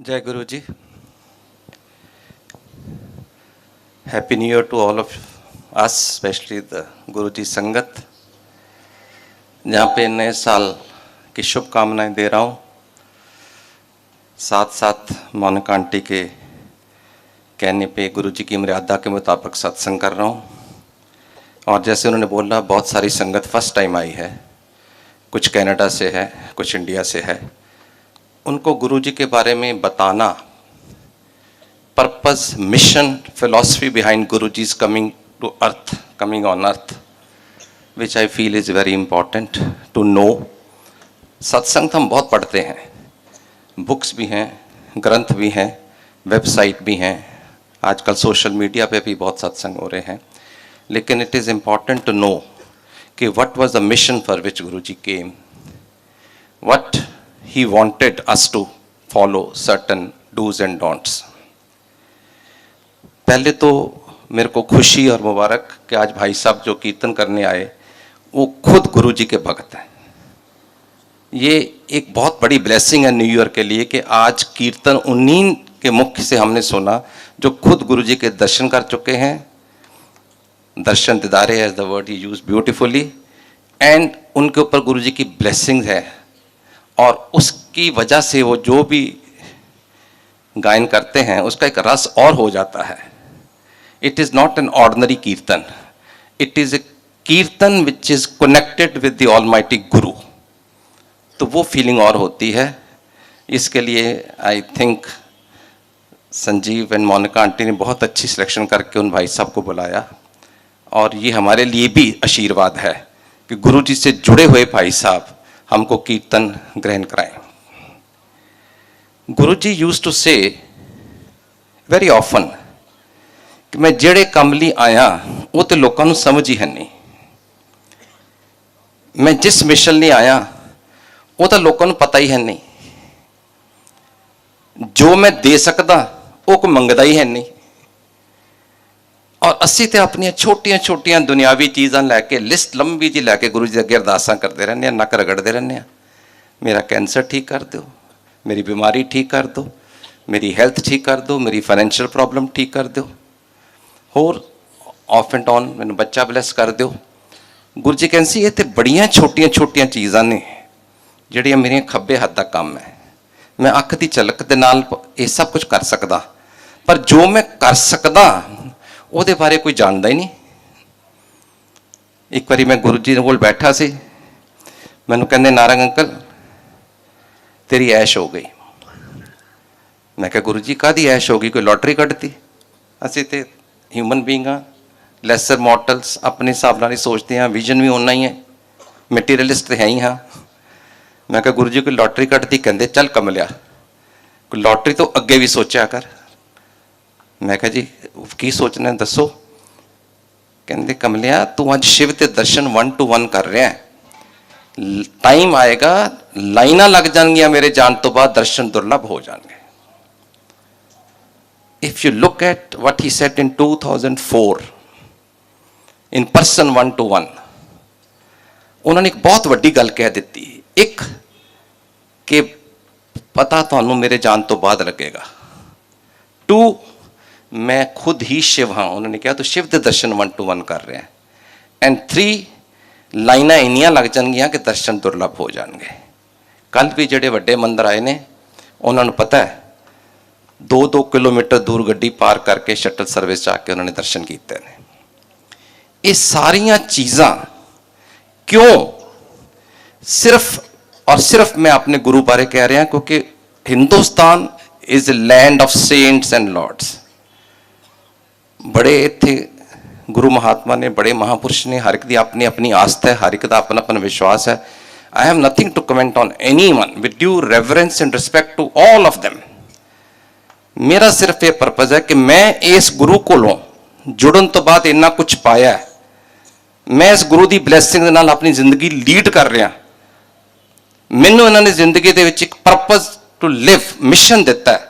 जय Guru ji. Happy new year to all of us, specially the Guru ji संगत, जहाँ पे नए साल की शुभकामनाएं दे रहा हूँ। साथ साथ मोनिका आंटी के कहने पे गुरु जी की मर्यादा के मुताबिक सत्संग कर रहा हूँ। और जैसे उन्होंने बोला, बहुत सारी संगत फर्स्ट टाइम आई है, कुछ कनाडा से है, कुछ इंडिया से है। उनको गुरु जी के बारे में बताना, purpose, mission, philosophy behind Guru ji coming to earth, coming on earth, which I feel is very important to know. सत्संग तो हम बहुत पढ़ते हैं, बुक्स भी हैं, ग्रंथ भी हैं, वेबसाइट भी हैं, आजकल सोशल मीडिया पे भी बहुत सत्संग हो रहे हैं, लेकिन it is important to know कि what was the mission for which Guru ji came, what he wanted us to follow certain do's and don'ts। पहले तो मेरे को खुशी और मुबारक कि आज भाई साहब जो कीर्तन करने आए वो खुद गुरु जी के भक्त हैं। ये एक बहुत बड़ी ब्लेसिंग है न्यू ईयर के लिए कि आज कीर्तन उन्हीं के मुख से हमने सुना जो खुद गुरु जी के दर्शन कर चुके हैं। दर्शन दिदारे as the word he use beautifully, and उनके ऊपर गुरु जी की ब्लेसिंग है और उसकी वजह से वो जो भी गायन करते हैं उसका एक रस और हो जाता है। It is not an ordinary kirtan, it is a kirtan which is connected with the almighty guru, तो वो फीलिंग और होती है। इसके लिए I think Sanjeev and Monika aunty ने बहुत अच्छी सिलेक्शन करके उन भाई साहब को बुलाया, और ये हमारे लिए भी आशीर्वाद है कि गुरु जी से जुड़े हुए भाई साहब हमको कीर्तन ग्रहण कराएं। गुरु जी यूज टू से वेरी ऑफन कि मैं जेड़े काम ਲਈ आया वो तो लोगों को समझ ही है नहीं, मैं जिस मिशन ਲਈ आया वो तो लोगों को पता ही है नहीं, जो मैं दे सकता वो कोई मंगदा ही है नहीं, और असी तो अपन छोटिया छोटिया दुनियावी चीज़ां लैके लिस्ट लंबी जी लैके गुरु जी अगे अरदासां करते रहने, नक रगड़ते रहने, मेरा कैंसर ठीक कर दो, मेरी बीमारी ठीक कर दो, मेरी हेल्थ ठीक कर दो, मेरी फाइनेंशियल प्रॉब्लम ठीक कर दो, होर ऑफ एंड ऑन मैनू बच्चा ब्लैस कर दो। गुरु जी कहते ये तो बड़िया छोटिया छोटिया चीज़ां ने जिहड़ियां मेरे खब्बे हत्थ दा काम है, मैं अख की झलक दे नाल ये सब कुछ कर सकदा, पर जो मैं कर सकदा ਉਹਦੇ बारे कोई जानता ही नहीं। एक बारी मैं गुरु जी कोल बैठा सी, मैनू कहंदे नारंग अंकल तेरी ऐश हो गई। मैं कहा गुरु जी काहदी ऐश हो गई, कोई लॉटरी कढ़ती? असीं ते ह्यूमन बीइंग हाँ, लैसर मॉर्टल्स, अपने हिसाब नाल ही सोचते हैं, विजन भी उन्ना ही है, मटीरियलिस्ट तो है ही हाँ। मैं कहा गुरु जी कोई लॉटरी कढ़ती? कहंदे चल कमलिया कोई लॉटरी तो अगे भी सोचा कर। मैं कहा जी की सोचना है दसो? कहते कमलिया तू अज शिव के दर्शन 1 to 1 कर रहा है, टाइम आएगा लाइना लग जाएंगियां मेरे जान तो बाद दर्शन दुर्लभ हो जाएंगे। If you look at what he said in 2004 in person 1 to 1, उन्होंने एक बहुत वड्डी गल कह दी, एक कि पता थानू मेरे जान तो बाद लगेगा, 2 मैं खुद ही शिव हाँ, उन्होंने कहा तो शिव के दर्शन 1 to 1 कर रहे हैं, एंड 3 लाइना इन्नियां लग जाएंगियां कि दर्शन दुर्लभ हो जाएंगे। कल भी जेडे वड्डे मंदिर आए ने उन्होंने पता है 2-2 किलोमीटर दूर गड्डी पार करके शटल सर्विस जाके उन्होंने दर्शन किए ने। ये सारियां चीज़ां क्यों? सिर्फ और सिर्फ मैं अपने गुरु बारे कह रहा क्योंकि Hindustan is a land of saints and lords. बड़े इत्थे गुरु महात्मा ने, बड़े महापुरुष ने, हर एक दी अपनी अपनी आस्था है, हर एक दा अपना अपना विश्वास है। I have nothing to comment on any one, with due reverence and respect to all of them. मेरा सिर्फ ये पर्पज है कि मैं इस गुरु कोलों जुड़न तो बाद इन्ना कुछ पाया है, मैं इस गुरु की ब्लैसिंग दे नाल अपनी जिंदगी लीड कर रहा, मैनू इन्होंने जिंदगी दे विच एक पर्पज टू लिव मिशन दिता है।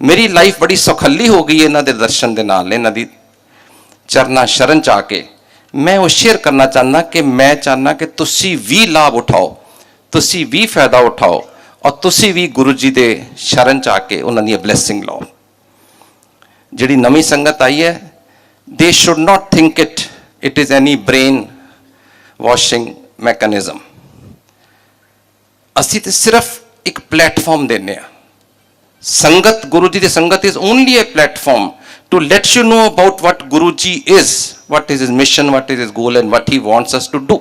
मेरी लाइफ बड़ी सौखली हो गई इन्हों के दर्शन के नाल, इन्हों की चरना शरण च आके मैं वो शेयर करना चाहना कि मैं चाहना कि तुसी भी लाभ उठाओ, तुसी भी फायदा उठाओ और तुसी भी गुरु जी दे शरण च आके उन्हां दी ब्लैसिंग लो। जिहड़ी नवीं संगत आई है, they should not think it is any brain washing mechanism. असी तो सिर्फ एक प्लेटफॉर्म देने आ। संगत, गुरु जी की संगत is only a platform to let you know about what Guru ji is, what is his mission, what is his goal and what he wants us to do.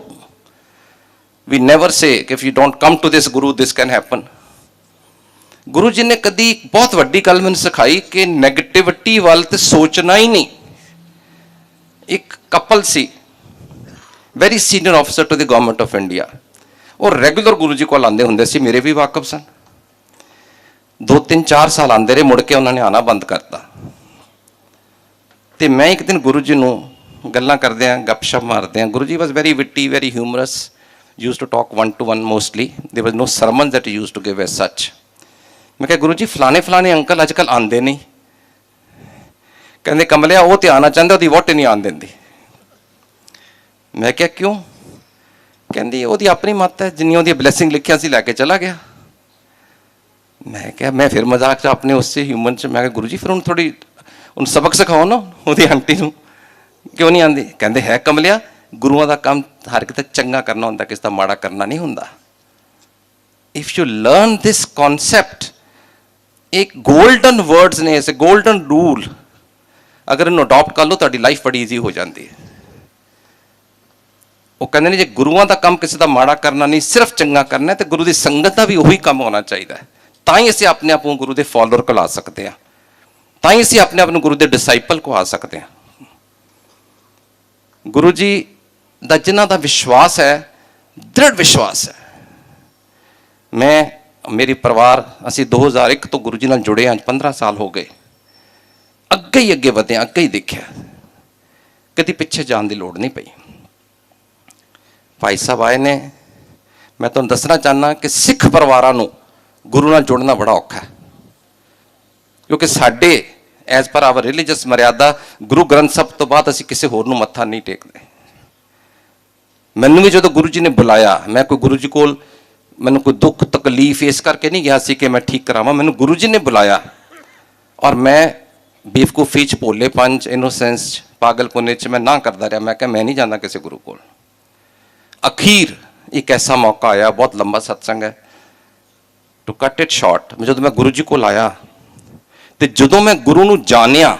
We never say if you don't come to this guru this can happen. Guru ji ने कदी बहुत वड्डी गल मैनूं सिखाई कि negativity वाल ते सोचना ही नहीं। एक कपल सी, very senior officer to the government of India, और रेगुलर गुरु जी को आते होंगे सी, मेरे भी वाकफ सन। 2-3-4 साल आते रहे, मुड़ के उन्होंने आना बंद करता। तो मैं एक दिन गुरु जी नूं गल्लां करदे आ, गपशप मारदे आ, Guru ji was very witty, very humorous, used to talk 1-to-1 mostly, there was no sermon that used to give as such. मैं कहा गुरु जी फलाने फलाने अंकल अजकल आते नहीं। कहते कमलिया वो तो आना चाहता, वो वोट नहीं आन देंदी। मैं क्या क्यों? कहती वो अपनी मत है, जिन्नी वो ब्लैसिंग लिखिया सी लैके चला गया। मैं क्या, मैं फिर मजाक च अपने उससे ह्यूमन च, मैं गुरु जी फिर उन्हें थोड़ी उन सबक सिखाओ ना, वो आंटी नूं क्यों नहीं आती? कहते है कमलिया गुरुआं दा काम हर किते चंगा करना होंदा, किसी दा माड़ा करना नहीं होंदा। If you learn this concept, एक गोल्डन वर्ड्स ने, ऐसे गोल्डन रूल, अगर इन्हूं अडॉप्ट कर लो तो लाइफ बड़ी ईजी हो जाती है। वो कहते हैं जे गुरुआं दा काम किसी दा माड़ा करना नहीं, सिर्फ चंगा करना है, तो गुरु की संगत का भी उही काम होना चाहिए। तां ही असीं अपने आप को गुरु के फॉलोअर को ला सकते हैं, तां ही असीं अपने आप को गुरु के डिसाइपल को आ सकते हैं। गुरु जी दा जिन्हां दा विश्वास है, दृढ़ विश्वास है। मैं, मेरी परिवार, असीं 2001 तो गुरु जी नाल जुड़े, आज 15 साल हो गए। अगे ही अगे वधे, अगे ही देखिया, कदी पिछे जाने की लोड़ नहीं पई। भाई साहब आए ने, मैं तुहानूं दसना चाहना कि सिख परिवारां नूं गुरु नाल जुड़ना बड़ा औखा है, क्योंकि साडे एज पर आवर रिलीजियस मर्यादा गुरु ग्रंथ साहब तो बाद असीं किसी होर नूं मत्था नहीं टेकदे। मैनूं भी जो गुरु जी ने बुलाया, मैं कोई गुरु जी कोल मैनूं कोई दुख तकलीफ इस करके नहीं गया सी कि मैं ठीक करावां। मैनूं गुरु जी ने बुलाया और मैं बेवकूफी च, भोले पंच, इनोसेंस, पागलपुने च मैं ना करता रहा। मैं क्या, मैं नहीं जाना किसी गुरु कोल। अखीर एक ऐसा मौका आया, बहुत लंबा सत्संग है, टू कट इट शॉर्ट, जो मैं गुरु जी को आया तो जो मैं गुरु नूं जानिया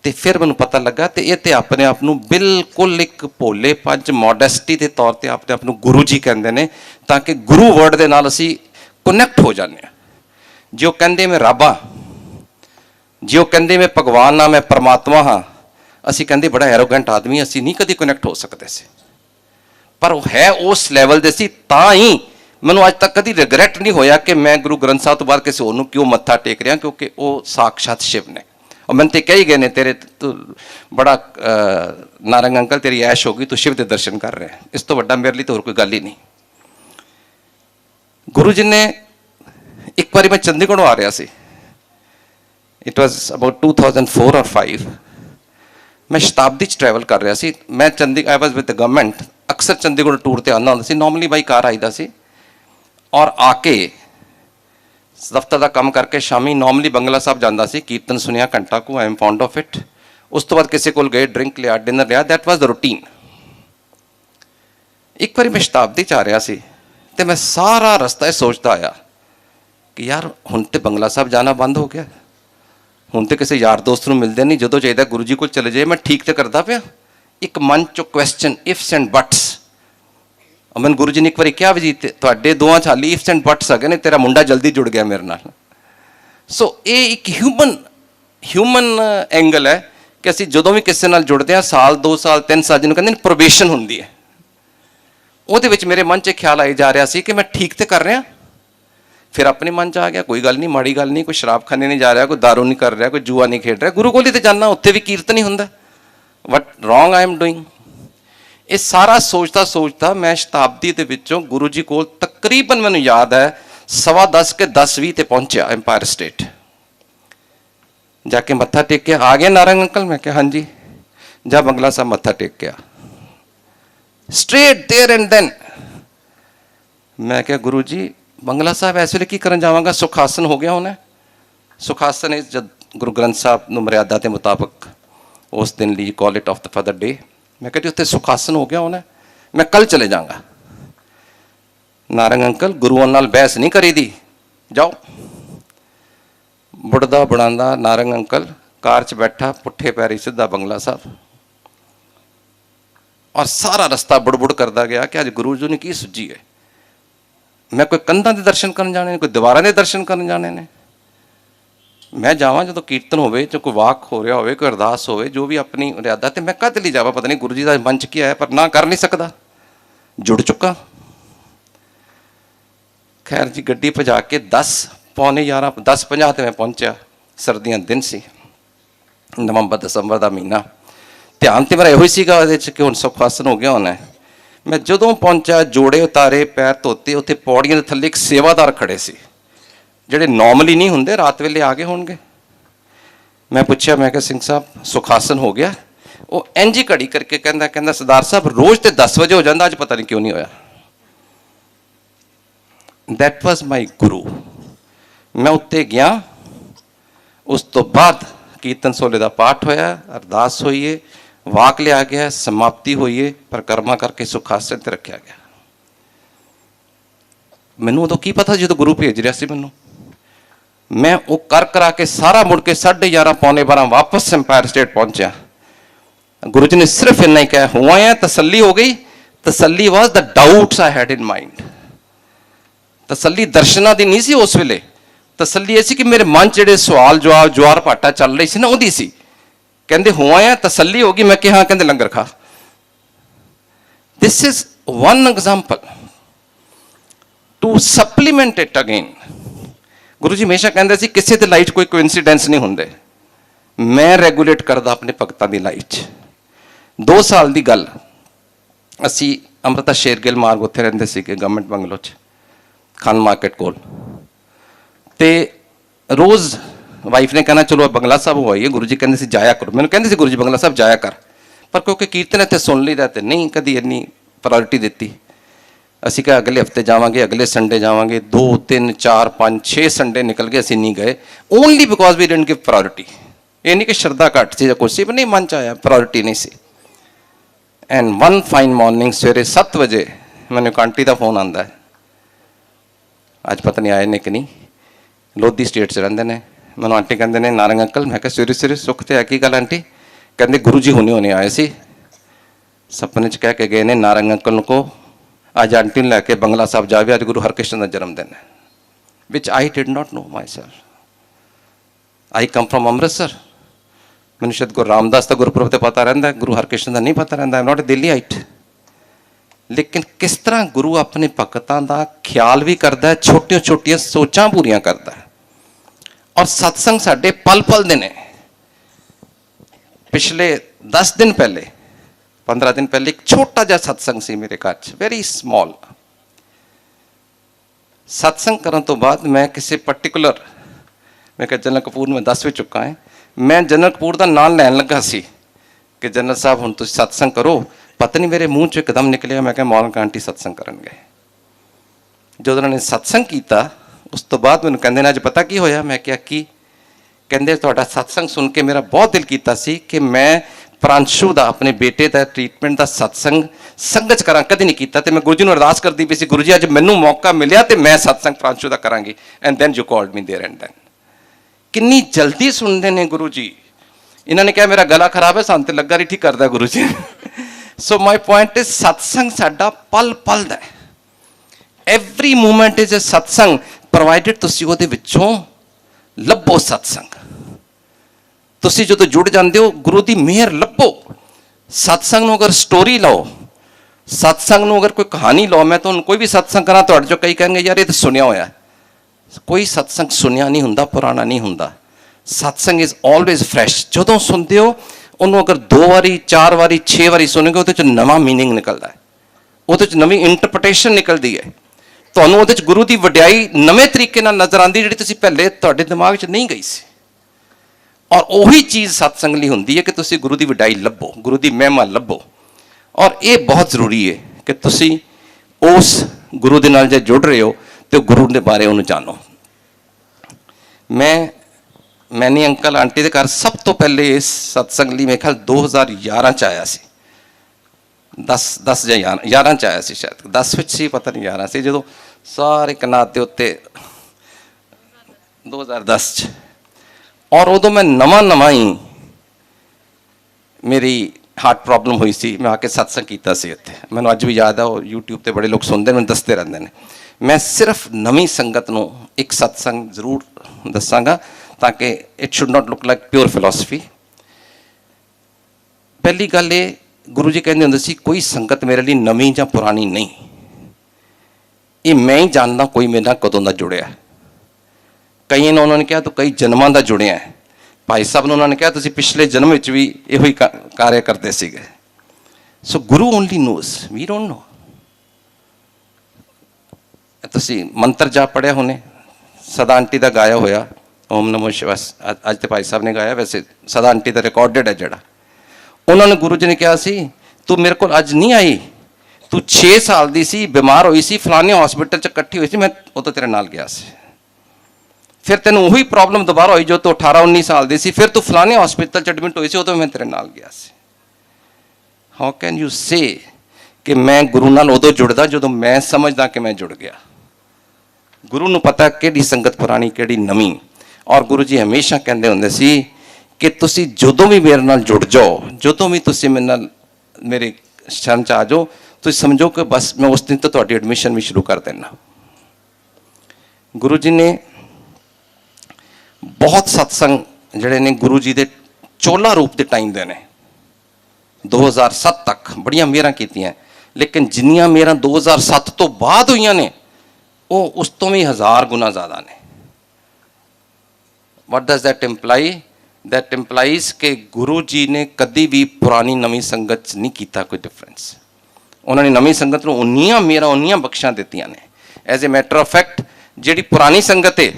तो फिर मैनूं पता लगा तो ये तो अपने आप नूं बिल्कुल एक भोले पंच मॉडेस्टी के तौर पर अपने आप नूं गुरु जी कहते हैं, ताकि गुरु वर्ड के नाल असीं कनैक्ट हो जाने। जो कहते मैं रब हाँ, जो कहते मैं भगवान हाँ, मैं परमात्मा हाँ, असीं कहते बड़ा एरोगेंट आदमी, असीं नहीं कभी कनैक्ट हो सकते से। पर वो है उस लैवल दे सी, तां ही मैनूं अज तक कभी रिगरैट नहीं होया कि मैं गुरु ग्रंथ साहब तो बाद किसी होर नूं क्यों मत्था टेक रहा, क्योंकि वो साक्षात शिव ने। और मैंने तो कही गए ने, तेरे तो बड़ा नारंग अंकल तेरी ऐश होगी, तू शिव के दर्शन कर रहे हैं, इस तो वड्डा मेरे लिए तो होर कोई गल ही नहीं। गुरु जी ने एक बार मैं चंडीगढ़ आ रहा सी, इट वॉज अबाउट 2004 और 5, मैं शताब्दी ट्रैवल कर रहा सी। मैं Chandigarh, I was with the government, अक्सर चंडीगढ़ टूर पर आना होंदा सी, नॉर्मली बाई कार आईदा सी, और आके दफ्तर का काम करके शामी नॉर्मली बंगला साहब जाता सी, कीर्तन सुनिया घंटा को, I am found of it. उस तो बाद किसी को गए, ड्रिंक लिया, डिनर लिया, दैट वाज द रूटीन। एक बार मैं शताब्दी च आ रहा सी तो मैं सारा रस्ता सोचता आया कि यार हुण तो बंगला साहब जाना बंद हो गया, हुण तो किसी यार दोस्त नूं मिलते नहीं, जो चाहिए गुरु जी को चले जाए, मैं ठीक तो करता पाया। एक मन चो क्वेश्चन, इफ्स एंड बट्स। मैंने गुरु जी ने एक बार क्या भी जी तुहाडे दोवां च हाली इफ्स एंड बट्स है ने, तेरा मुंडा जल्दी जुड़ गया मेरे नाल। सो ये एक ह्यूमन एंगल है कि असीं जदों भी किसी नाल जुड़ते हैं, साल 2 साल 3 साल जिन्होंने कहते प्रोबेशन होंदी है, ਉਹਦੇ ਵਿੱਚ मेरे मन च ख्याल आई जा रहा सी कि मैं ठीक तो कर रहा। फिर अपने मन च आ गया कोई गल नहीं, माड़ी गल नहीं, कोई शराब खाने नहीं जा रहा, कोई दारू नहीं कर रहा, कोई जुआ नहीं खेड रहा, गुरु कोल ही तो जाना, उत्थे भी कीर्तन ही हुंदा, what wrong I am doing. ये सारा सोचता सोचता मैं शताब्दी के विचों गुरु जी को तकरीबन मैनूं याद है 10:15 के 10:20 ते पहुंचा एम्पायर स्टेट, जाके मत्था टेक के आ गया। नारंग अंकल, मैं क्या हाँ जी, जा बंगला साहब मत्था टेक के आ, स्ट्रेट देयर एंड देन। मैं क्या गुरु जी बंगला साहब इस वेले की करन जावांगा, सुख आसन हो गया होना। सुख आसन है जब गुरु ग्रंथ साहब ਨੂੰ ਮਰਿਆਦਾ ਦੇ ਮੁਤਾਬਕ ਉਸ ਦਿਨ ਲਈ ਕਾਲ it of the father day. मैं कहती उत्ते सुख आसन हो गया होना, मैं कल चले जाऊँगा। नारंग अंकल गुरुओं नाल बहस नहीं करी दी, जाओ। बुढ़दा बुढ़ांदा नारंग अंकल कार च बैठा, पुट्ठे पैरी सीधा बंगला साहब, और सारा रस्ता बुड़ करता गया कि अज गुरु जी ने की सुझी है। मैं कोई कंधा के दर्शन करन जाने ने, कोई दीवारां के दर्शन करन जाने ने। मैं जावां जो कीर्तन होवे, जो कोई वाक हो रहा होवे, कोई अरदास होवे, जो भी अपनी मर्यादा, तो मैं कद लई जावां, पता नहीं गुरु जी का मंच की है, पर ना कर नहीं सकता, जुड़ चुका। खैर जी गड्डी भजा के 10 पौने 11 10:50 ते मैं पहुंचा। सर्दियां दिन सी, नवंबर दसंबर का महीना। ध्यान तो मेरा यो ही सीगा कि हुण सुख आसन हो गया होना है। मैं जदों पहुंचा, जोड़े उतारे, पैर धोते, उत्थे पौड़ियां दे थल्ले एक सेवादार खड़े सी, ਜਿਹੜੇ नॉर्मली नहीं होंगे, रात वेले आ गए होंगे। मैं पूछा, मैं सिंह साहब सुख आसन हो गया? वो इंज ही घड़ी करके कहता सरदार साहब रोज़ तो 10 बजे हो जाता, अज पता नहीं क्यों नहीं होया। दैट वाज माई गुरु। मैं उत्ते गया, उस तो बाद कीर्तन सोले का पाठ होया, अरदास होई है, वाक लिया गया, समाप्ति हुई है, परिक्रमा करके सुख आसन ते रखा गया। मैनू उदों की पता जो गुरु भेज रहा सी मैनू। मैं वो कर करा के सारा मुड़ के 11:30 पौने 12 वापस एम्पायर स्टेट पहुंचा। गुरु जी ने सिर्फ इन्ना ही कहा, हुआ है तसल्ली हो गई। तसल्ली was the doubts I had in mind. तसल्ली दर्शना दी नहीं सी उस वेले, तसल्ली ऐसी कि मेरे मन च सवाल जवाब ज्वार भाटा चल रही सी ना, उहदी सी। कहंदे हुआ है तसल्ली होगी, मैं कहा हाँ, कहंदे लंगर खा। This is one example to supplement it again. Guru ji हमेशा कहते सी किसी की लाइफ कोई कोइंसीडेंस नहीं होंगे। मैं रेगूलेट करदा अपने भगतां की लाइफ। 2 साल की गल, असी अमृता शेरगिल मार्ग उत्थे रहिंदे सीगे गवर्नमेंट बंगलो च, खान मार्केट कोल। ते रोज़ वाइफ ने कहना चलो बंगला साहब हो आइए, गुरु जी कहते सी जाया करो। मैंने कहते सी गुरु जी बंगला साहब जाया कर, पर क्योंकि कीर्तन इत्थे सुन लीदा ते नहीं कदी इन्नी प्रायोरिटी दिती। असी कहा अगले हफ्ते जावांगे, अगले संडे जावांगे। 2 3 4 5 6 संडे निकल गए, असी नहीं गए, only because we didn't give priority. ये नहीं कि श्रद्धा घट सी या कुछ सी, नहीं मन च आया, प्रायोरिटी नहीं सी। एंड वन फाइन मॉर्निंग सवेरे 7 बजे मैंने एक आंटी का फोन आता है, अज पता नहीं आए ने कि नहीं, लोधी स्टेट च रहिंदे ने। मैनूं आंटी कहंदे ने नारंग अंकल। मैं कहा सवेरे सवेरे सुख ते है की गल आंटी? कहंदे गुरु जी हुणे हुणे आए सी, सपने च कह के गए ने नारंग अंकल को अज आंटी ने लैके बंगला साहब जावे, अज गुरु हरकृष्ण का जन्मदिन है। Which I did not know myself. I come from Amritsar. मैंने शायद गुरु रामदास का गुरपुरब तो पता रहिंदा, गुरु हरकृष्ण का नहीं पता रहिंदा। I am not a Delhiite. लेकिन किस तरह गुरु अपने भगतां का ख्याल भी करता है, छोटिया छोटिया सोचां पूरियां करता है। और सत्संग साडे पल पल दे ने। पिछले 10 दिन पहले 15 दिन पहले एक छोटा जा सत्संग सी मेरे घर च, वेरी स्मॉल। सत्संग करन तो बाद मैं किसी पर्टिकुलर, मैं कहा जनरल कपूर मैं 10 भी चुका है, मैं जनरल कपूर का नाम लैन लगा सी कि जनरल साहब हुण तुसीं सत्संग करो। पता नहीं मेरे मूँह चो एकदम निकलिया, मैं कहा मौलका आंटी सत्संग करन गए। जो उन्होंने सत्संग किया उस तो बाद मैंने कहते अज पता की होया? मैं क्या की? कहते तुहाडा सत्संग सुन के मेरा बहुत दिल कीता सी कि मैं प्रांशु का अपने बेटे का ट्रीटमेंट का सत्संग संगत करा, कभी नहीं किया। तो मैं गुरु जी को अरदास करती पई सी, गुरु जी अज मैनू मौका मिलिया तो मैं सत्संग प्रांशु का करांगी। And then you called me there and then. कितनी जल्दी सुनते हैं गुरु जी। इन्होंने कहा मेरा गला खराब है, सान ते लगा नहीं ठीक करता गुरु जी। सो माई पॉइंट इज सत्संग साडा पल पल दा है। एवरी मूवमेंट इज ए सत्संग, प्रोवाइडेड तुसीं उहदे विचों लभो सत्संग। तुसीं जो जुड़ जाते हो गुरु की मेहर लभो। सत्संग अगर स्टोरी लो, सत्संग अगर कोई कहानी लो, मैं तो कोई भी सत्संग करा तुहाडे चों कई कहेंगे यार ये तो सुनिया होया। कोई सत्संग सुनिया नहीं हुंदा, पुराना नहीं हुंदा। सत्संग इज ऑलवेज फ्रैश। जदों सुनते हो उन्होंने अगर 2 बारी 4 बारी 6 बारी सुनोगे उहदे च नवा मीनिंग निकलता है, उहदे च नवी इंटरप्रटेशन निकलती है। तुहानूं उहदे च गुरु की वडियाई नवे तरीके नाल नज़र आती जिहड़ी तुसीं पहले तुहाडे दिमाग च नहीं गई सी। और उही चीज़ सत्संग लई हुंदी है कि तुसीं गुरु की वडियाई लभो, गुरु की महिमा लभो। और ये बहुत जरूरी है कि तुसीं उस गुरु दे नाल जे जुड़ रहे हो तो गुरु के बारे उन्होंने जानो। मैंने अंकल आंटी के घर सब तो पहले इस सत्संग लिए मेरे ख्याल 2011 च आया सी, 10 या 11 च आया सी, शायद 10 विच सी, पता नहीं 11 से, जो सारे कनात के उत्ते 2010 च। और उदों मैं नवा ही मेरी हार्ट प्रॉब्लम हुई सी, मैं आके सत्संग किया सी इत्थे, मैनूं अज भी याद है, वो यूट्यूब पर बड़े लोग सुनते हैं, दसते रहते हैं। मैं सिर्फ नवी संगत नूं एक सत्संग जरूर दसांगा ताकि it should not look like pure philosophy. पहली गल ये, गुरु जी कहते होंदे सी कोई संगत मेरे लिए नवी या पुरानी नहीं, ये मैं ही जानना कोई मेरे नाल कदों दा जुड़िया। कई ने उन्होंने कहा तो कई जन्मां दा जुड़िया है। भाई साहब ने उन्होंने कहा तुसीं पिछले जन्म विच भी इहो ही कार्य करते सीगे। So guru only knows, we don't know. तुसीं मंत्र जाप पढ़िया होने, सदा आंटी का गाया होया ओम नमो शिवाय, अज तो भाई साहब ने गाया, वैसे सदा आंटी का रिकॉर्डेड है जड़ा। उन्होंने गुरु जी ने कहा सी तू मेरे को अज नहीं आई, तू 6 साल की सी, बीमार हुई सी, फलाने हॉस्पिटल च इकट्ठी हुई सी, मैं उदों तेरे नाल गया सी। फिर तेन उही प्रॉब्लम दोबारा हुई जो तू 18-19 साल की सी, फिर तू फलाने हॉस्पिटल च एडमिट हुई सी, उदों मैं तेरे नाल गया सी। हाउ कैन यू से कि मैं गुरु नाल उदों जुड़दा जो मैं समझदा कि मैं जुड़ गया। गुरु नूं पता किहड़ी संगत पुरानी किहड़ी नवीं। और गुरु जी हमेशा कहते होंदे सी कि तुसीं जदों भी मेरे नाल जुड़ जाओ, जदों भी तुसीं मेरे नाल मेरे शरण च आ जाओ, तुसीं समझो कि बस मैं उस दिन तो तुहाडी एडमिशन भी शुरू कर देना। गुरु जी ने बहुत सत्संग जिहड़े ने गुरु जी दे चोला रूप के टाइम दे ने 2007 तक बड़ियां मेहरां कीतियां, लेकिन जिन्नियां मेहरां 2007 तो बाद हुई ने वो उस तो भी 1000 गुना ज़्यादा ने। What does that imply? That implies कि गुरु जी ने कभी भी पुरानी नवी संगत नहीं किया कोई डिफरेंस। उन्होंने नवी संगत को उन्नियां मेरा उन्नियां बख्शा दित्तियां ने। As a matter of fact जी पुरानी संगत है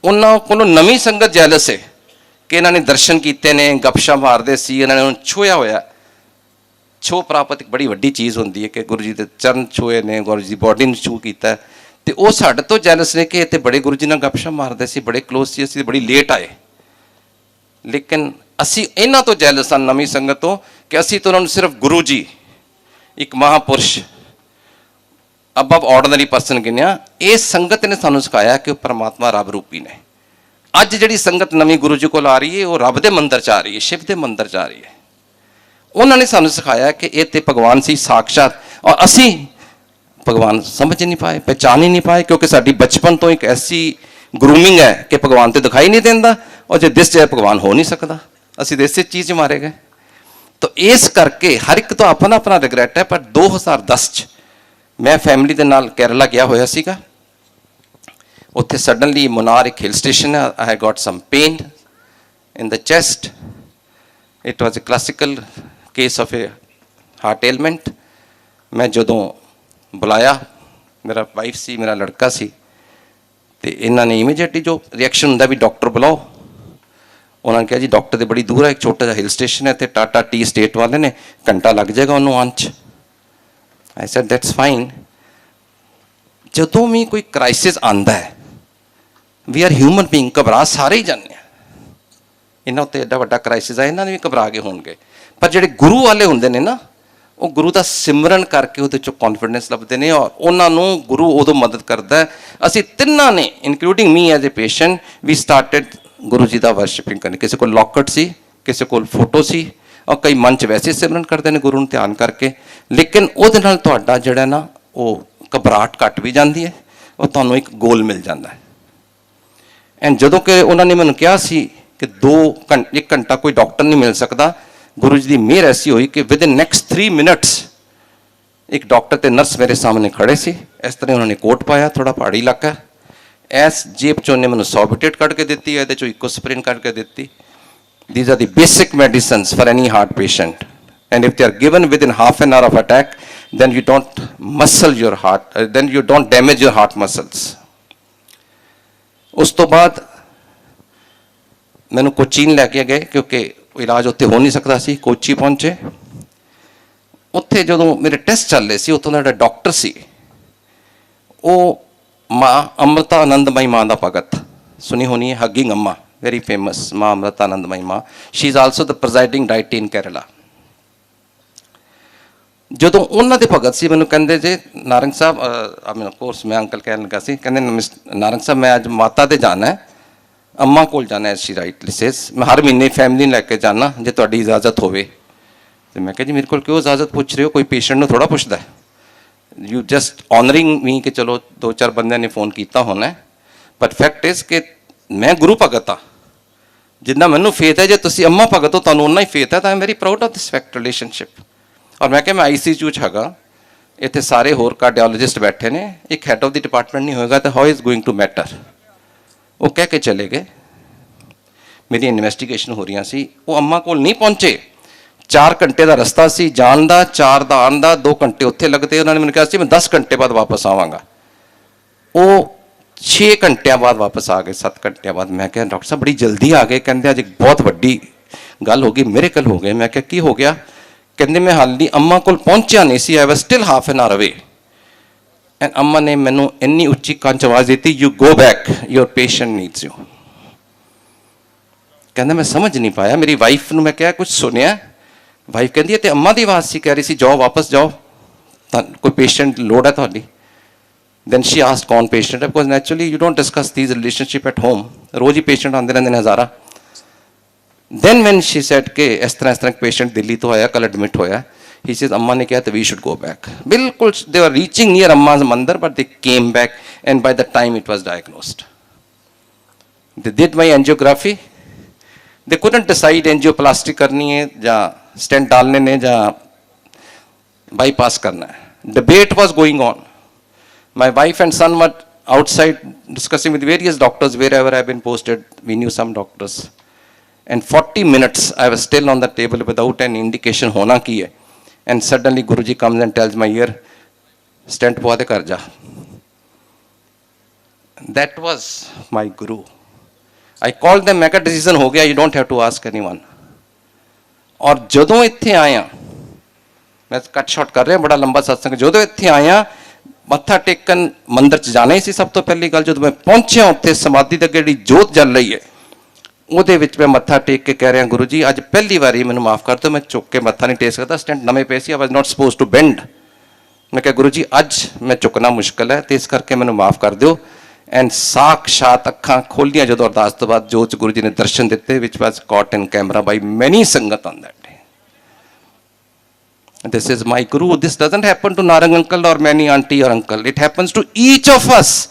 उन्होंने को नवी संगत जैलस है कि इन्होंने दर्शन किए ने, गपशा मारते सी, इन्होंने छूया होया। छो प्राप्त एक बड़ी वड्डी चीज़ होंदी है कि गुरु जी के चरण छूए ने, गुरु जी बॉडी में छू किया, तो वह साढ़े तो जैलस ने कि इतने बड़े गुरु जी नाल गपशा मारते सी, बड़े क्लोज सी, असीं बड़ी लेट आए। लेकिन असी इन्हां तो जैलस हाँ नवी संगत तो कि असी तो उन्होंने सिर्फ गुरु जी एक महापुरुष अबव ऑर्डनरी पर्सन गिनिया। इस संगत ने सानू सिखाया कि परमात्मा रब रूपी ने। अज जिहड़ी संगत नवी गुरु जी कोल आ रही है वो रब दे मंदिर च आ रही है, शिव के मंदिर च आ रही है। उन्होंने सानू सिखाया कि ये तो भगवान सी साक्षात, और असी भगवान समझ नहीं पाए, पहचान ही नहीं पाए, क्योंकि साडी बचपन तो एक ऐसी ग्रूमिंग है कि भगवान तो दिखाई नहीं देता, और जो दिस जाए भगवान हो नहीं सकता। असी तो इस चीज़ मारे गए। तो इस करके हर एक तो अपना अपना रिग्रैट है। पर 2010 च मैं फैमिली के नाल केरला गया होया सीगा। उत्थे सडनली मुनार एक हिल स्टेशन है, I got some pain in the chest. It was a classical case of a heart ailment. मैं जदों बुलाया, मेरा वाइफ सी, मेरा लड़का सी, तो इन्होंने इमीजिएटली जो रिएक्शन होंगे भी डॉक्टर बुलाओ। उन्होंने कहा जी डॉक्टर तो बड़ी दूर है, एक छोटा जिहा हिल स्टेशन है, तो टाटा टी स्टेट वाले ने घंटा लग जाएगा उन्होंने आने च। I said that's fine. जदों भी कोई क्राइसिस आंदा है, वी आर ह्यूमन बीइंग, घबरा सारे ही जाने। इन्हों तो एडा वड्डा क्राइसिस है, इन्होंने भी घबरा के होंगे। पर जिहड़े गुरु वाले होंदे ने ना, वो गुरु का सिमरन करके वो कॉन्फिडेंस लभते हैं और उन्होंने गुरु उदों मदद करता है। असी तिन्ना ने including me as a patient we started Guru ji का वर्शिपिंग करने। किसी को लॉकेट सी, किसी को फोटो सी, और कई मंच वैसे सिमरन करते हैं गुरु ध्यान करके। लेकिन उहदे नाल तुहाडा जिहड़ा ना वो घबराहट घट भी जाती है, और तुहानूं एक गोल मिल जाता है। एंड जदों कि उन्होंने मैनूं कहा सी कि 1 घंटा कोई डॉक्टर नहीं मिल सकता, गुरु जी की मेहर ऐसी हुई कि विद इन नेक्स्ट 3 मिनट्स एक डॉक्टर ते नर्स मेरे सामने खड़े सी। इस तरह उन्होंने कोट पाया, थोड़ा पहाड़ी इलाका, एस जेब चो उन्हें मैंने सॉर्बिटेट कट के दी, ये चो इकोस्प्रिन कट के दी। These are the basic medicine for any heart patient, and if they are given within half an hour of attack then you don't muscle your heart, then you don't damage your heart muscles. उस तो बाद मैंने कोचीन लैके गए, क्योंकि इलाज उत्थे हो नहीं सकता सी। कोची पहुंचे, उत्थे जो मेरे टेस्ट चल रहे थे, उत्थों का डॉक्टर सी, वो माँ अमृता आनंदमयी माँ का भगत सुनी होनी है, हगिंग अम्मा, वेरी फेमस माँ अमृता आनंदमयी माँ। She is also the presiding deity in Kerala. ਜਦੋਂ ਉਹਨਾਂ ਦੇ ਭਗਤ ਸੀ ਮੈਨੂੰ ਕਹਿੰਦੇ ਜੇ ਨਾਰੰਗ ਸਾਹਿਬ ਆਈ ਕੋਰਸ ਮੈਂ ਅੰਕਲ ਕਹਿਣ ਲੱਗਾ ਸੀ, ਕਹਿੰਦੇ ਨਾਰੰਗ ਸਾਹਿਬ ਮੈਂ ਅੱਜ ਮਾਤਾ ਦੇ ਜਾਣਾ ਹੈ, ਅੰਮਾ ਕੋਲ ਜਾਣਾ ਹੈ, ਸ਼ੀ ਰਾਈਟਲੀ ਸੇਜ਼ ਮੈਂ ਹਰ ਮਹੀਨੇ ਫੈਮਿਲੀ ਲੈ ਕੇ ਜਾਣਾ ਜੇ ਤੁਹਾਡੀ ਇਜਾਜ਼ਤ ਹੋਵੇ। ਤੇ ਮੈਂ ਕਿਹਾ ਜੀ ਮੇਰੇ ਕੋਲ ਕਿਉਂ ਇਜਾਜ਼ਤ ਪੁੱਛ ਰਹੇ ਹੋ, ਕੋਈ ਪੇਸ਼ੈਂਟ ਨੂੰ ਥੋੜ੍ਹਾ ਪੁੱਛਦਾ ਹੈ, ਯੂ ਜਸਟ ਆਨਰਿੰਗ ਮੀ ਕਿ ਚਲੋ 2-4 ਬੰਦਿਆਂ ਨੇ ਫੋਨ ਕੀਤਾ ਹੋਣਾ, ਬਟ ਫੈਕਟ ਇਜ਼ ਕਿ ਮੈਂ ਗੁਰੂ ਭਗਤ ਹਾਂ, ਜਿੰਨਾ ਮੈਨੂੰ ਫੇਥ ਹੈ ਜੇ ਤੁਸੀਂ ਅੰਮਾ ਭਗਤ ਹੋ ਤੁਹਾਨੂੰ ਉਨਾ ਹੀ ਫੇਥ ਹੈ, ਤਾਂ I am very proud of this fact relationship. ਔਰ ਮੈਂ ਕਿਹਾ ਮੈਂ ICU 'ਚ ਹੈਗਾ, ਇੱਥੇ ਸਾਰੇ ਹੋਰ ਕਾਰਡੀਓਲੋਜਿਸਟ ਬੈਠੇ ਨੇ, ਇੱਕ ਹੈਡ ਆਫ ਦੀ ਡਿਪਾਰਟਮੈਂਟ ਨਹੀਂ ਹੋਏਗਾ ਤਾਂ how is going to matter. ਉਹ ਕਹਿ ਕੇ ਚਲੇ ਗਏ। ਮੇਰੀ ਇਨਵੈਸਟੀਗੇਸ਼ਨ ਹੋ ਰਹੀਆਂ ਸੀ, ਉਹ ਅੰਮਾ ਕੋਲ ਨਹੀਂ ਪਹੁੰਚੇ। 4 ਘੰਟੇ ਦਾ ਰਸਤਾ ਸੀ ਜਾਣ ਦਾ, 4 ਦਾ ਆਉਣ ਦਾ, 2 ਘੰਟੇ ਉੱਥੇ ਲੱਗਦੇ। ਉਹਨਾਂ ਨੇ ਮੈਨੂੰ ਕਿਹਾ ਸੀ ਮੈਂ 10 ਘੰਟੇ ਬਾਅਦ ਵਾਪਸ ਆਵਾਂਗਾ। ਉਹ 6 ਘੰਟਿਆਂ ਬਾਅਦ ਵਾਪਸ ਆ ਗਏ, 7 ਘੰਟਿਆਂ ਬਾਅਦ। ਮੈਂ ਕਿਹਾ ਡਾਕਟਰ ਸਾਹਿਬ ਬੜੀ ਜਲਦੀ ਆ ਗਏ। ਕਹਿੰਦੇ ਅੱਜ ਇੱਕ ਬਹੁਤ ਵੱਡੀ ਗੱਲ ਹੋ ਗਈ, ਮਿਰੇਕਲ ਹੋ ਗਏ। ਮੈਂ ਕਿਹਾ ਕੀ ਹੋ ਗਿਆ? ਕਹਿੰਦੇ ਮੈਂ ਹਾਲੀ ਅੰਮਾ ਕੋਲ ਪਹੁੰਚਿਆ ਨਹੀਂ ਸੀ, ਆਈ ਵਾਜ਼ ਸਟਿਲ ਹਾਫ ਐਨ ਆਵਰ ਅਵੇ। ਐਂਡ ਅੰਮਾ ਨੇ ਮੈਨੂੰ ਇੰਨੀ ਉੱਚੀ ਕੰਚ ਆਵਾਜ਼ ਦਿੱਤੀ, you go back, your patient needs you. ਕਹਿੰਦਾ ਮੈਂ ਸਮਝ ਨਹੀਂ ਪਾਇਆ। ਮੇਰੀ ਵਾਈਫ ਨੂੰ ਮੈਂ ਕਿਹਾ ਕੁਝ ਸੁਣਿਆ? ਵਾਈਫ ਕਹਿੰਦੀ ਹੈ ਤੇ ਅੰਮਾ ਦੀ ਆਵਾਜ਼ ਸੀ, ਕਹਿ ਰਹੀ ਸੀ ਜਾਓ ਵਾਪਸ ਜਾਓ, ਤਾਂ ਕੋਈ ਪੇਸ਼ੈਂਟ ਲੋੜ ਹੈ ਤੁਹਾਡੀ। ਦੈਨ ਸ਼ੀ ਆਸਕਡ ਕੌਣ ਪੇਸ਼ੈਂਟ ਹੈ, because naturally you don't discuss these relationship at home, rose he patient ਆਉਂਦੇ ਰਹਿੰਦੇ ਨੇ ਹਜ਼ਾਰਾਂ। then when she said कि इस तरह पेशेंट दिल्ली तो आया, कल एडमिट होया, he says अम्मा ने कहा तो we should go back। बिल्कुल they were reaching near अम्मा's मंदिर but they came back and by the time it was diagnosed, they did my angiography, they couldn't decide angioplasty करनी है या stent डालने ने या bypass करना है। debate was going on, my wife and son were outside discussing with various doctors wherever I've been posted, we knew some doctors, and 40 minutes I was still on the table without an indication hona ki hai, and suddenly Guruji comes and tells my ear, stent pwa de kar ja। That was my guru। I called them, मैं कहा decision हो गया, you don't have to ask anyone। और जदों इत्थे आया, मैं cut shot कर रहा बड़ा लंबा सत्संग, जदों इत्थे आया मत्था टेकन मंदिर च जाना ही सी सब तो पहली गल। जदों मैं पहुंचा उत्थे समाधि दे अगे जोत जल रही है, ਉਹਦੇ ਵਿੱਚ ਮੈਂ ਮੱਥਾ ਟੇਕ ਕੇ ਕਹਿ ਰਿਹਾ ਗੁਰੂ ਜੀ ਅੱਜ ਪਹਿਲੀ ਵਾਰੀ ਮੈਨੂੰ ਮਾਫ ਕਰ ਦਿਓ, ਮੈਂ ਚੁੱਕ ਕੇ ਮੱਥਾ ਨਹੀਂ ਟੇਕ ਸਕਦਾ, ਸਟੈਂਟ ਨਵੇਂ ਪਏ ਸੀ, ਆਈ ਵਾਜ਼ ਨਾਟ ਸਪੋਜ਼ ਟੂ ਬੈਂਡ। ਮੈਂ ਕਿਹਾ ਗੁਰੂ ਜੀ ਅੱਜ ਮੈਂ ਝੁਕਣਾ ਮੁਸ਼ਕਲ ਹੈ ਤੇ ਇਸ ਕਰਕੇ ਮੈਨੂੰ ਮਾਫ ਕਰ ਦਿਓ। ਐਂਡ ਸਾਖਸ਼ਾਤ ਅੱਖਾਂ ਖੋਲੀਆਂ ਜਦੋਂ ਅਰਦਾਸ ਤੋਂ ਬਾਅਦ ਜੋਤ ਗੁਰੂ ਜੀ ਨੇ ਦਰਸ਼ਨ ਦਿੱਤੇ, ਵਿਚ ਵਾਜ਼ ਕਾਟ in camera by many sangat on that day. This is my guru. This doesn't happen to Narang uncle or many aunty or uncle, it happens to each of us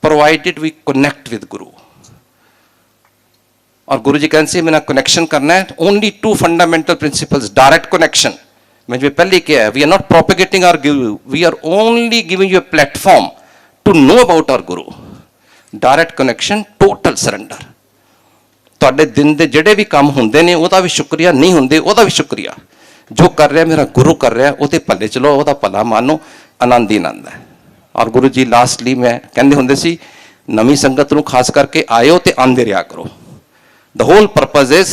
provided we connect with Guru। और गुरु जी कहते हैं मेरा connection करना है, only 2 fundamental principles, direct connection. मैं जो पहले किया है, we are not propagating our guru, we are only giving you a platform to know about our guru. Direct connection, total surrender. ਤੁਹਾਡੇ ਦਿਨ ਦੇ ਜਿਹੜੇ ਵੀ ਕੰਮ ਹੁੰਦੇ ਨੇ ਉਹਦਾ ਵੀ ਸ਼ੁਕਰੀਆ, ਨਹੀਂ ਹੁੰਦੇ ਉਹਦਾ ਵੀ ਸ਼ੁਕਰੀਆ। ਜੋ ਕਰ ਰਿਹਾ ਮੇਰਾ ਗੁਰੂ ਕਰ ਰਿਹਾ, ਉਹਦੇ ਭੱਲੇ ਚਲੋ, ਉਹਦਾ ਭਲਾ ਮਾਨੋ, ਆਨੰਦ ਹੀ ਆਨੰਦ ਹੈ। ਔਰ ਗੁਰੂ ਜੀ ਲਾਸਟਲੀ ਮੈਂ ਕਹਿੰਦੇ ਹੁੰਦੇ ਸੀ ਨਵੀਂ ਸੰਗਤ ਨੂੰ ਖਾਸ ਕਰਕੇ ਆਇਓ ਤੇ ਆਂਦੇ ਰਿਹਾ ਕਰੋ। The whole purpose is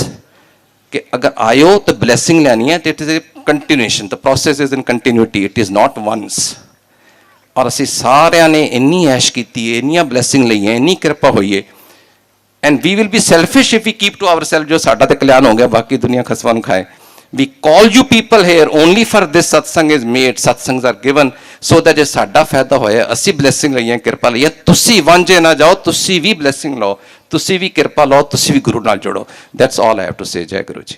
कि अगर आयो तो blessing लेनी है, it is a continuation, the process is in continuity, it is not once। और असी सारे ने इन्नी ऐश की है, इन्नियां blessing ली है, इन्नी कृपा हुई है, and we will be selfish if we keep to ourselves जो साडा ते कल्याण हो गया बाकी दुनिया खसवा नूं खाए। We call you people here only for this satsang is made, satsangs are given so that ਜੇ ਸਾਡਾ ਫਾਇਦਾ ਹੋਇਆ, ਅਸੀਂ blessing ਲਈਏ, ਕਿਰਪਾ ਲਈਏ, ਤੁਸੀਂ ਵਾਂਝੇ ਨਾ ਜਾਓ, ਤੁਸੀਂ ਵੀ blessing ਲਓ, ਤੁਸੀਂ ਵੀ ਕਿਰਪਾ ਲਓ, ਤੁਸੀਂ ਵੀ ਗੁਰੂ ਨਾਲ ਜੁੜੋ। That's all I have to say। ਜੈ ਗੁਰੂ ਜੀ।